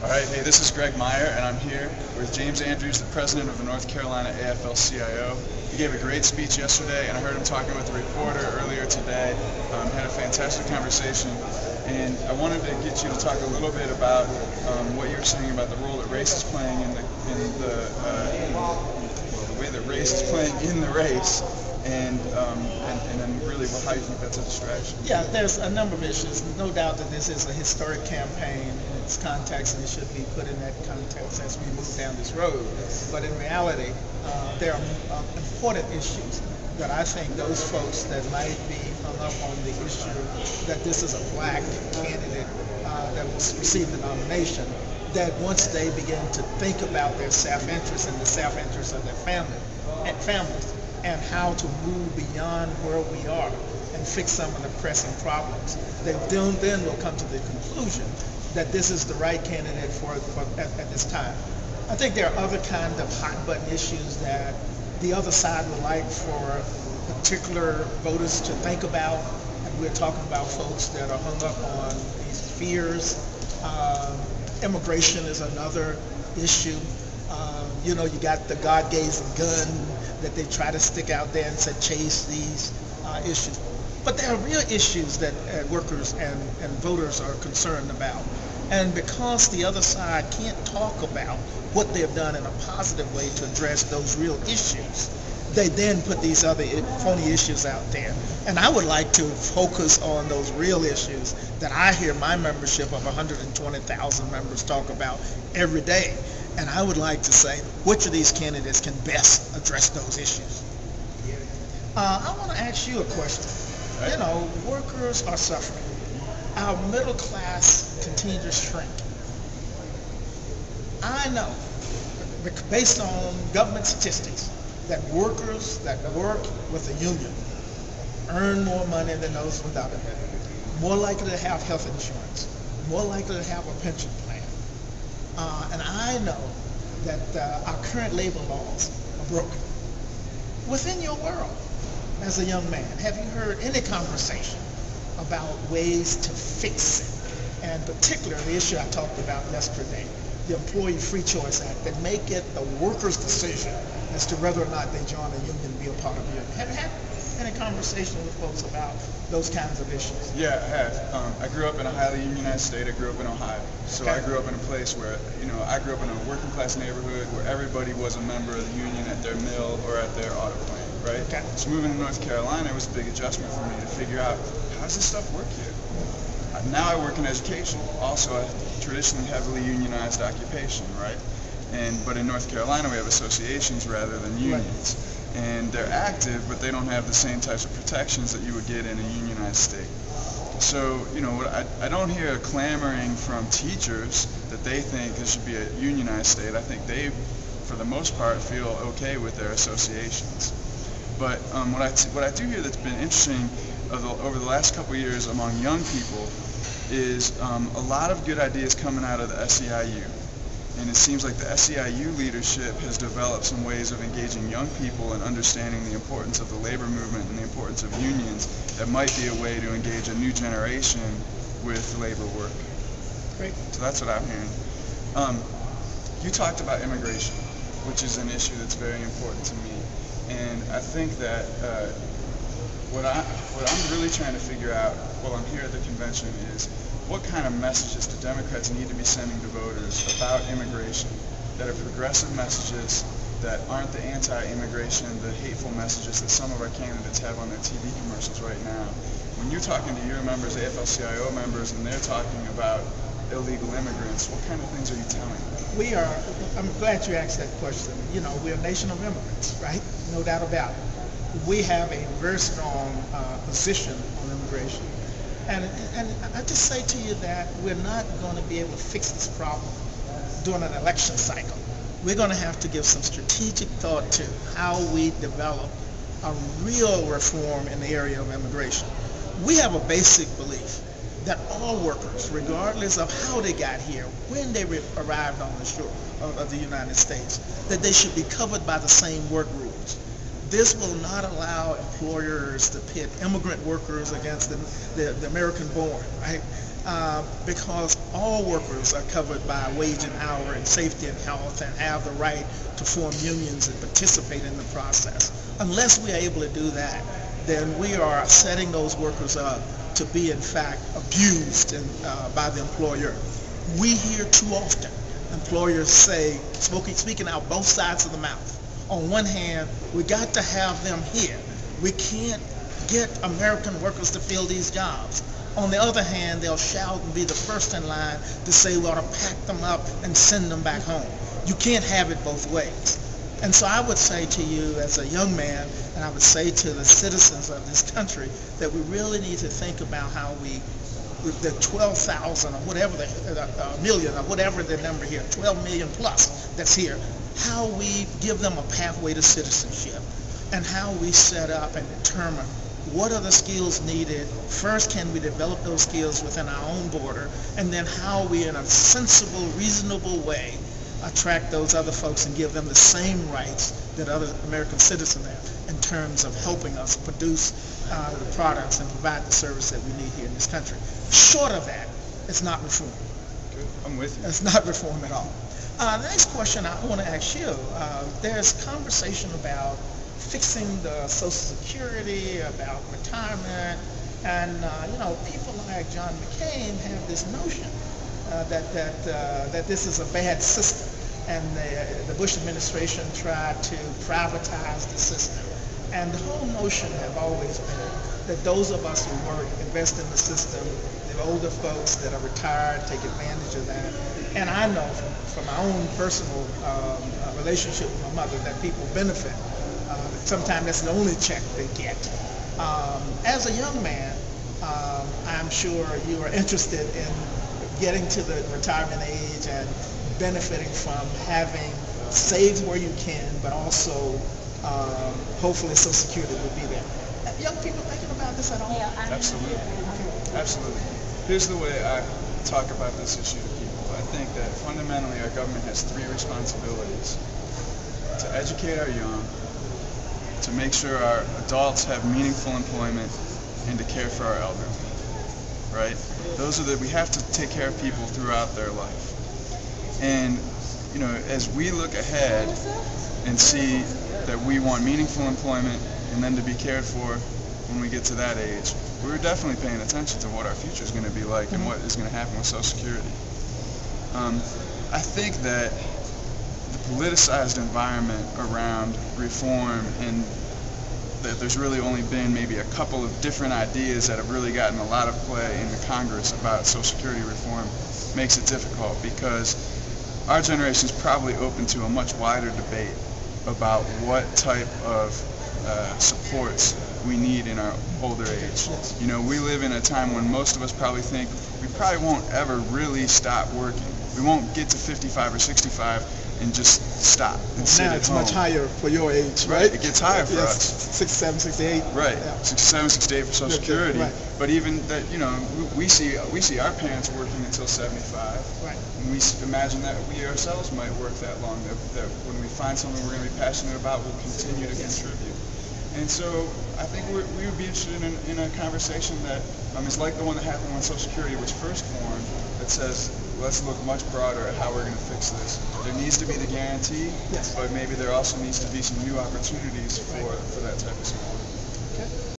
All right, hey, this is Graig Meyer, and I'm here with James Andrews, the president of the North Carolina AFL-CIO. He gave a great speech yesterday, and I heard him talking with a reporter earlier today. Had a fantastic conversation, and I wanted to get you to talk a little bit about what you were saying about the role that race is playing in the way that race is playing in the race, and then really how you think that's a distraction. Yeah, there's a number of issues. No doubt that this is a historic campaign in its context, and it should be put in that context as we move down this road. But in reality, there are important issues that I think those folks that might be hung up on the issue that this is a black candidate that will receive the nomination, that once they begin to think about their self-interest and the self-interest of their families, and how to move beyond where we are and fix some of the pressing problems, they then will come to the conclusion that this is the right candidate at this time. I think there are other kind of hot button issues that the other side would like for particular voters to think about, and we're talking about folks that are hung up on these fears. Immigration is another issue. You got the God gave a gun that they try to stick out there and say chase these issues. But there are real issues that workers and voters are concerned about. And because the other side can't talk about what they've done in a positive way to address those real issues, they then put these other phony issues out there. And I would like to focus on those real issues that I hear my membership of 120,000 members talk about every day. And I would like to say which of these candidates can best address those issues. I want to ask you a question. Workers are suffering. Our middle class continues to shrink. I know, based on government statistics, that workers that work with a union earn more money than those without a union, more likely to have health insurance, more likely to have a pension plan. And I know that our current labor laws are broken. Within your world, as a young man, have you heard any conversation about ways to fix it? And particularly the issue I talked about yesterday, the Employee Free Choice Act, that make it the worker's decision as to whether or not they join a union and be a part of a union. Have you had any conversation with folks about those kinds of issues? Yeah, I have. I grew up in a highly unionized state. I grew up in Ohio. So I grew up in a place where, I grew up in a working class neighborhood where everybody was a member of the union at their mill or at their auto plant, right? Okay. So moving to North Carolina was a big adjustment for me to figure out, how does this stuff work here? Now I work in education, also a traditionally heavily unionized occupation, right? But in North Carolina we have associations rather than unions. Right. And they're active, but they don't have the same types of protections that you would get in a unionized state. So, I don't hear clamoring from teachers that they think this should be a unionized state. I think they, for the most part, feel okay with their associations. But what I do hear that's been interesting over the last couple of years among young people is a lot of good ideas coming out of the SEIU. And it seems like the SEIU leadership has developed some ways of engaging young people and understanding the importance of the labor movement and the importance of unions that might be a way to engage a new generation with labor work. Great. So that's what I'm hearing. You talked about immigration, which is an issue that's very important to me. And I think that what I'm really trying to figure out while I'm here at the convention is what kind of messages the Democrats need to be sending to voters about immigration that are progressive messages, that aren't the anti-immigration, the hateful messages that some of our candidates have on their TV commercials right now. When you're talking to your members, AFL-CIO members, and they're talking about illegal immigrants, what kind of things are you telling them? I'm glad you asked that question. We're a nation of immigrants, right? No doubt about it. We have a very strong position on immigration. And I just say to you that we're not going to be able to fix this problem during an election cycle. We're going to have to give some strategic thought to how we develop a real reform in the area of immigration. We have a basic belief that all workers, regardless of how they got here, when they arrived on the shore of the United States, that they should be covered by the same work rules. This will not allow employers to pit immigrant workers against the American born, right? because all workers are covered by wage and hour and safety and health and have the right to form unions and participate in the process. Unless we are able to do that, then we are setting those workers up to be, in fact, abused by the employer. We hear too often employers say, speaking out both sides of the mouth. On one hand, we got to have them here. We can't get American workers to fill these jobs. On the other hand, they'll shout and be the first in line to say we ought to pack them up and send them back home. You can't have it both ways. And so I would say to you as a young man, and I would say to the citizens of this country, that we really need to think about how we, with the 12,000 or whatever, million or whatever the number here, 12 million plus that's here, how we give them a pathway to citizenship and how we set up and determine what are the skills needed. First, can we develop those skills within our own border, and then how we, in a sensible, reasonable way, attract those other folks and give them the same rights that other American citizens have in terms of helping us produce the products and provide the service that we need here in this country. Short of that, it's not reform. Good. I'm with you. It's not reform at all. The next question I want to ask you, there's conversation about fixing the Social Security, about retirement, and people like John McCain have this notion that this is a bad system, and the Bush administration tried to privatize the system. And the whole notion have always been that those of us who work, invest in the system, the older folks that are retired take advantage of that. And I know from my own personal relationship with my mother that people benefit. Sometimes that's the only check they get. As a young man, I'm sure you are interested in getting to the retirement age and benefiting from having saved where you can, but also hopefully Social Security will be there. Young people thinking about this at all? Yeah, Absolutely. Absolutely. Here's the way I talk about this issue to people. I think that fundamentally our government has three responsibilities: to educate our young, to make sure our adults have meaningful employment, and to care for our elderly. Right? Those are we have to take care of people throughout their life. And as we look ahead and see that we want meaningful employment and then to be cared for when we get to that age, we're definitely paying attention to what our future is going to be like and what is going to happen with Social Security. I think that the politicized environment around reform, and that there's really only been maybe a couple of different ideas that have really gotten a lot of play in the Congress about Social Security reform, makes it difficult, because our generation is probably open to a much wider debate about what type of supports we need in our older age. We live in a time when most of us probably think we probably won't ever really stop working. We won't get to 55 or 65 and just stop and sit now at home. Now it's much higher for your age, right? It gets higher for us. 67, 68. Right, Yeah. 67, 68 for Social Security. Right. But even that, we see our parents working until 75. Right. And we imagine that we ourselves might work that long. That when we find something we're going to be passionate about, we'll continue to contribute. And so I think we would be interested in a conversation that is like the one that happened when Social Security was first formed, that says, let's look much broader at how we're going to fix this. There needs to be the guarantee, yes, but maybe there also needs to be some new opportunities for that type of support. Okay.